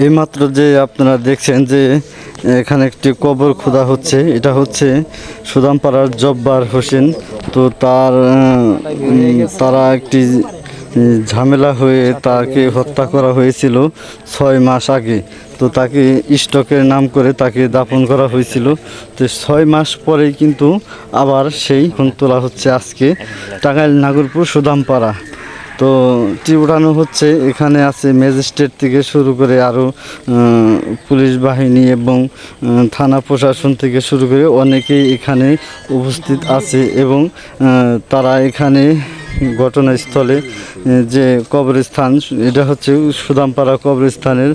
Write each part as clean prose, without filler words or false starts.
এইমাত্র যে আপনারা দেখছেন যে এখানে একটি কবর খোদা হচ্ছে, এটা হচ্ছে সুদামপাড়ার জব্বার হোসেন। তো তারা একটি ঝামেলা হয়ে তাকে হত্যা করা হয়েছিল 6 মাস আগে। তো তাকে স্টকের নাম করে তাকে দাফন করা হয়েছিল। তো 6 মাস পরেই কিন্তু আবার সেই খুন তোলা হচ্ছে আজকে টাঙ্গাইল নাগরপুর সুদামপাড়া। তো টি উঠানো হচ্ছে, এখানে আছে ম্যাজিস্ট্রেট থেকে শুরু করে আরও পুলিশ বাহিনী এবং থানা প্রশাসন থেকে শুরু করে অনেকেই এখানে উপস্থিত আছে এবং তারা এখানে ঘটনাস্থলে যে কবরস্থান, এটা হচ্ছে সুদামপাড়া কবরস্থানের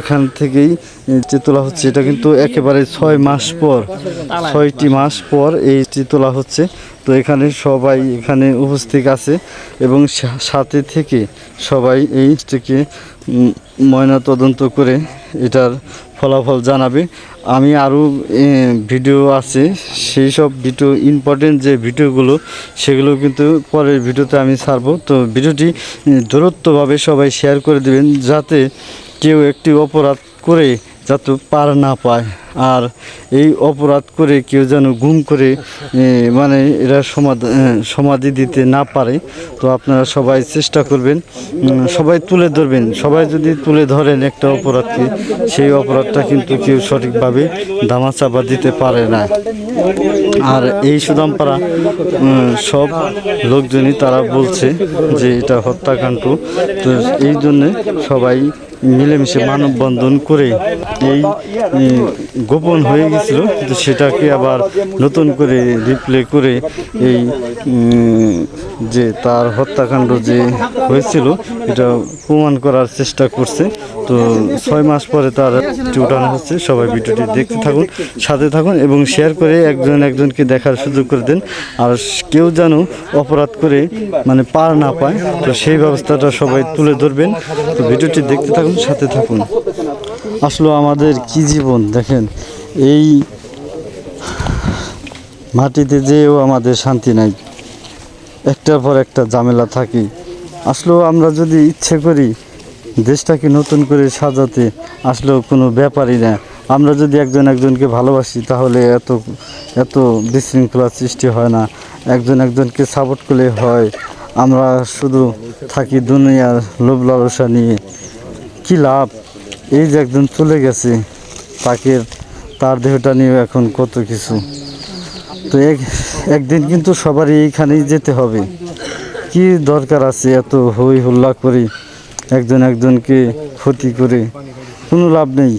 এখান থেকেই তোলা হচ্ছে। এটা কিন্তু একেবারে 6 মাস পর, 6টি মাস পর এই তোলা হচ্ছে। তো এখানে সবাই এখানে উপস্থিত আছে এবং সাথে থেকে সবাই এইটিকে ময়না তদন্ত করে এটার ফলাফল জানাবে। আমি আরও ভিডিও আছে, সেই সব ভিডিও ইম্পর্টেন্ট যে ভিডিওগুলো সেগুলো কিন্তু পরের ভিডিওতে আমি ছাড়বো। তো ভিডিওটি দূরত্বভাবে সবাই শেয়ার করে দেবেন, যাতে কেউ একটি অপরাধ করে যাতে পার না পায়, আর এই অপরাধ করে কেউ যেন গুম করে মানে এরা সমাধি দিতে না পারে। তো আপনারা সবাই চেষ্টা করবেন, সবাই তুলে ধরবেন। সবাই যদি তুলে ধরেন একটা অপরাধকে, সেই অপরাধটা কিন্তু কেউ সঠিকভাবে ধামাচাপা দিতে পারে না। আর এই সুদামপাড়া সব লোকজনই তারা বলছে যে এটা হত্যাকাণ্ড। তো এই জন্যে সবাই মিলেমিশে মানববন্ধন করে এই গোপন হয়ে গেছিল, কিন্তু সেটাকে আবার নতুন করে রিপ্লে করে এই যে তার হত্যাকাণ্ড যে হয়েছিল এটা প্রমাণ করার চেষ্টা করছে। তো 6 মাস পরে তার উঠানো হচ্ছে। সবাই ভিডিওটি দেখতে থাকুন, সাথে থাকুন এবং শেয়ার করে একজনকে দেখার সুযোগ করে দেন। আর কেউ যেন অপরাধ করে মানে পার না পায়, তো সেই ব্যবস্থাটা সবাই তুলে ধরবেন। তো ভিডিওটি দেখতে থাকুন, সাথে থাকুন। আসলে আমাদের কি জীবন দেখেন, এই মাটিতে যেও আমাদের শান্তি নাই, একটার পর একটা ঝামেলা থাকে। আসলেও আমরা যদি ইচ্ছে করি দেশটাকে নতুন করে সাজাতে, আসলেও কোনো ব্যাপারই না। আমরা যদি একজনকে ভালোবাসি তাহলে এত বিশৃঙ্খলা সৃষ্টি হয় না, একজনকে সাপোর্ট করলে হয়। আমরা শুধু থাকি দুনিয়ার লোভ লালসা নিয়ে, কি লাভ? এই যে একজন চলে গেছে, তার দেহটা নিয়ে এখন কত কিছু। তো একদিন কিন্তু সবারই এইখানেই যেতে হবে। কি দরকার আছে এত হই হল্লা করে একজনকে ক্ষতি করে? কোনো লাভ নেই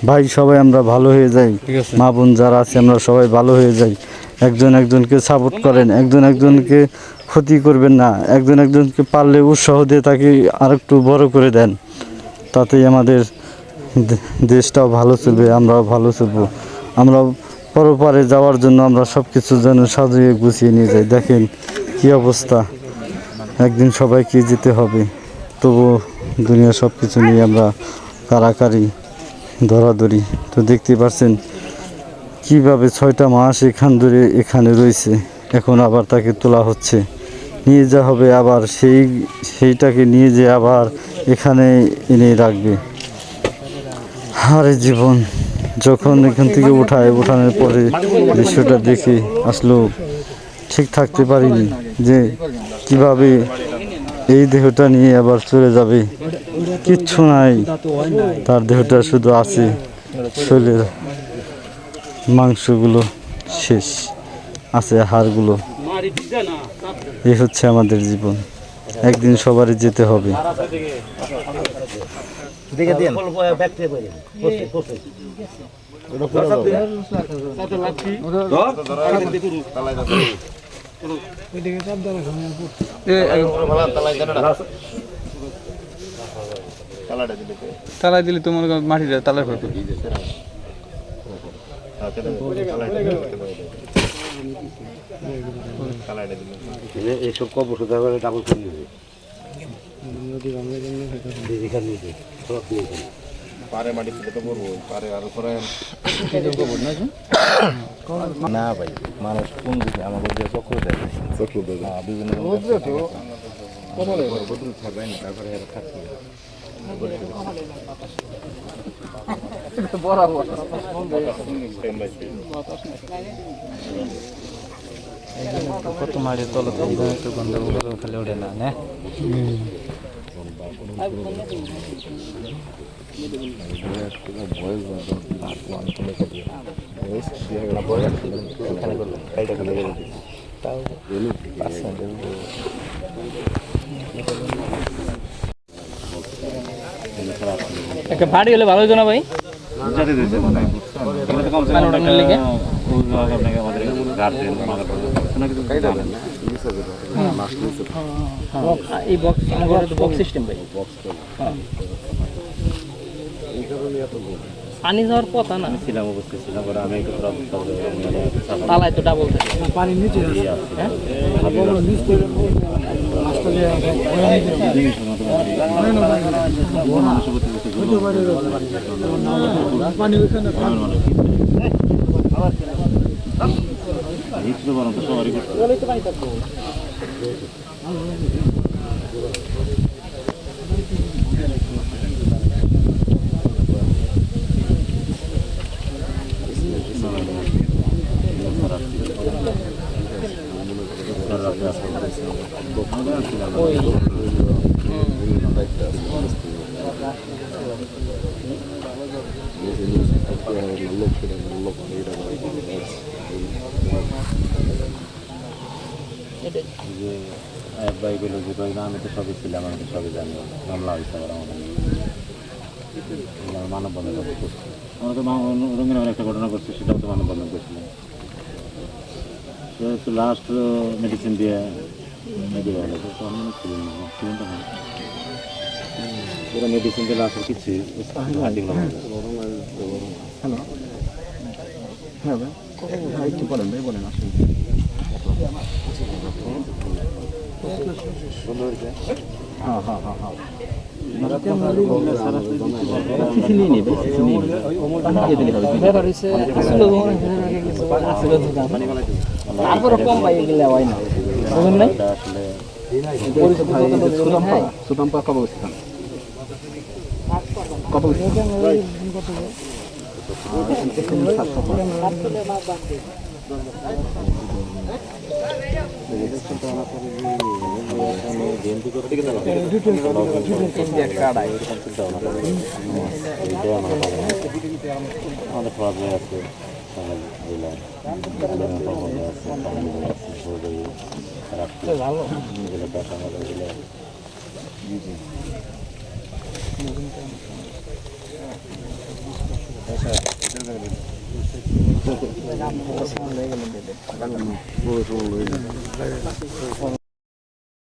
ভাই। সবাই আমরা ভালো হয়ে যাই, মা বোন যারা আছে আমরা সবাই ভালো হয়ে যাই। একজনকে সাপোর্ট করেন, একজনকে ক্ষতি করবেন না। একজনকে পারলে উৎসাহ দিয়ে তাকে আরেকটু বড় করে দেন, তাতেই আমাদের দেশটাও ভালো চলবে, আমরাও ভালো চলবো। আমরা পরপারে যাওয়ার জন্য আমরা সব কিছু যেন সাজিয়ে গুছিয়ে নিয়ে যাই। দেখেন কি অবস্থা, একদিন সবাইকে যেতে হবে, তবু দুনিয়া সব কিছু নিয়ে আমরা কারাকারি ধরাধরি। তো দেখতে পাচ্ছেন কিভাবে 6টা মাস এখানে রয়েছে। এখন আবার তাকে তোলা হচ্ছে, নিয়ে যাওয়া হবে, আবার সেইটাকে নিয়ে যে আবার এখানে এনে রাখবে। আরে জীবন, যখন এখান থেকে ওঠানোর পরে দৃশ্যটা দেখে আসলেও ঠিক থাকতে পারিনি যে কিভাবে এই দেহটা নিয়ে আবার চলে যাবে। কিচ্ছু নাই, তার দেহটা শুধু আছে, শরীরের মাংসগুলো শেষ আছে, হাড়গুলো। এই হচ্ছে আমাদের জীবন, একদিন সবারই যেতে হবে। তালাই দিলে তোমার মাটিটা তালাই করতো। এইসব কবর সোজা করে ডাবল করে নেবে, পারে মাটি থেকে তো করবো, পারে আরো করে না ভাই। মানুষ কোন দিকে আমাদের যে চক্র দেয়, বিভিন্ন তারপরে কত মাটির তলে একটু গন্ডগোল খালি ওঠে না না একটা ভারী হলে ভালো হতো না ভাই মানে ওটা নিলে কে? এই বক্স আমার তো বক্স সিস্টেম ভাই পানি যাওয়ার কথা না ছিলাম অবশ্যই ছিলাম আমি একটু তালায় তো ডাবল থাকে বাইকগুলো যে বাইক আমি তো সবই ছিলাম আমি তো সবই জানি মামলা হয়েছে আবার আমাদের মানববন্ধন করছি আমরা তো রঙিন একটা ঘটনা করছি সেটাও তো মানববন্ধন করছিলাম তো লাস্ট মেডিসিন দিয়ে মেডিকেল হলো তো আমি ছিলেন তো না পুরো মেডিসিন দিয়ে লাস্টের কিছু হাড্ডিগুলো হ্যালো হ্যাঁ ভাই একটু বলেন ভাই বলেন আসুন হ্যাঁ হ্যাঁ হ্যাঁ হ্যাঁ তারপরে কম পাই গেলে হয় না বুঝুন নাই সুতাম্পা কবে গেছিলাম কবে আমাদের প্রবলেম আছে ভালো